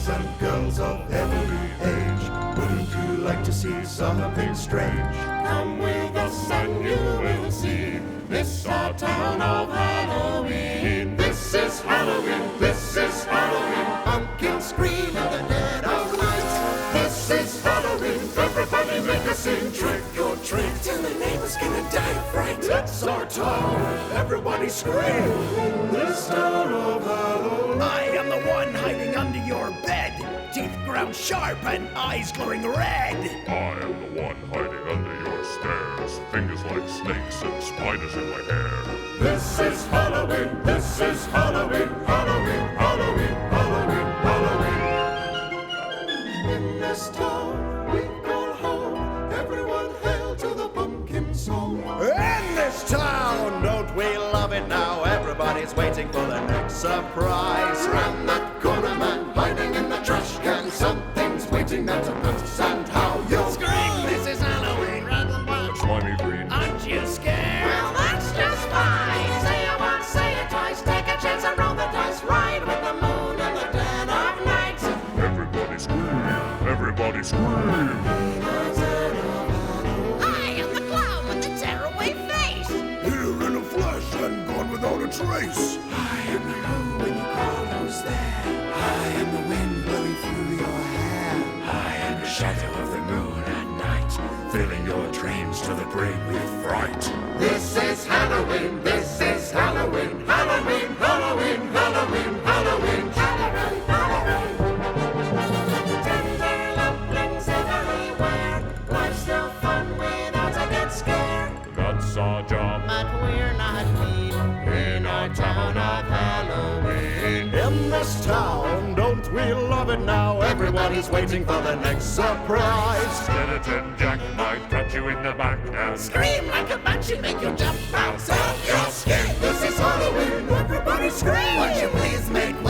boys and girls of every age. Wouldn't you like to see something strange? Come with us and you will see this our town of Halloween. This is Halloween, this is Halloween. Pumpkins scream in the dead of night. This is Halloween, everybody make a scene. Trick or treat till the neighbors gonna die of fright. It's our town, everybody scream. This town of Halloween. I am the one hiding under your bed, teeth ground sharp and eyes glowing red. I am the one hiding under your stairs, fingers like snakes and spiders in my hair. This is Halloween, this is Halloween, Halloween, Halloween, Halloween, Halloween. In this town we call home. Everyone hail to the pumpkin song. In this town, don't we love it now? Everybody's waiting for the next surprise. Round that corner, man, hiding in the trash can. Something's waiting there to pounce, and how you'll Scream, this is Halloween, rattle and Slimy green. aren't you scared? Well, that's just fine. Say it once, say it twice. Take a chance and roll the dice. Ride with the moon in the dead of night. Everybody scream, everybody scream. I am the clown with the tearaway face. Here in the flesh and gone without a trace. I am the who when you call who's there. I am the wind blowing through your hair. I am the shadow of the moon at night, filling your dreams to the brim with fright. This is Halloween, this is Halloween, Halloween, Halloween, Halloween, Halloween. Halloween, Halloween. Tender lumplings everywhere. Life's still fun without a get scared. That's our job. But we're not mean. In our town of Halloween. In this town, don't we love it now? Everybody's waiting for the next surprise. Skeleton Jack might cut you in the back and Scream like a banshee, make you jump out of your skin. This is Halloween. Everybody scream. Won't you please make